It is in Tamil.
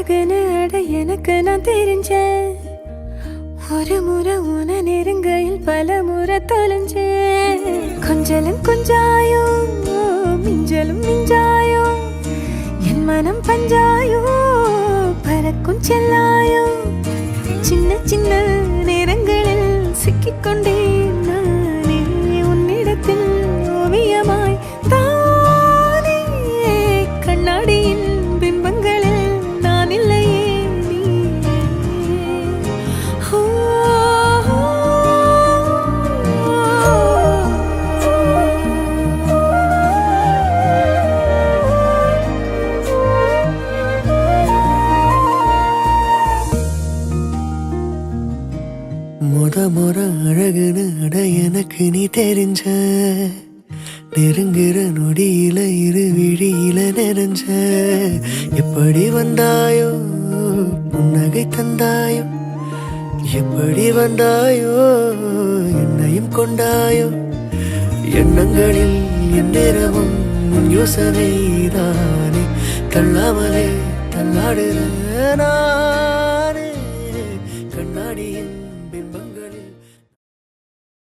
அழகுன்னு அட எனக்கு நான் தெரிஞ்சேன். ஒரு முறை உன நெருங்கையில் பல முறை தொலைஞ்சேன். கொஞ்சலும் கொஞ்சாயோ மிஞ்சலும் மிஞ்சாயோ என் மனம் பஞ்சாயோ பறக்கும் செல்லாயோ. சின்ன சின்ன நேரங்களில் சிக்கிக்கொண்டேன் நானே உன்னிடத்தில் ஓவியமாய் தானே. கண்ணாடியின் பிம்பங்களில் நான் இல்லையே நீயே. முற அழகுன்னு அட எனக்கு நீ தெரிஞ்ச. நெருங்குற நொடியில இரு விழியில நிறைஞ்ச. எப்படி வந்தாயோ புன்னகை தந்தாயோ. எப்படி வந்தாயோ என்னையும் கொண்டாயோ. எண்ணங்களில் என் நேரமும் முன் யோசனை தானே. தள்ளாமலே தள்ளாடுற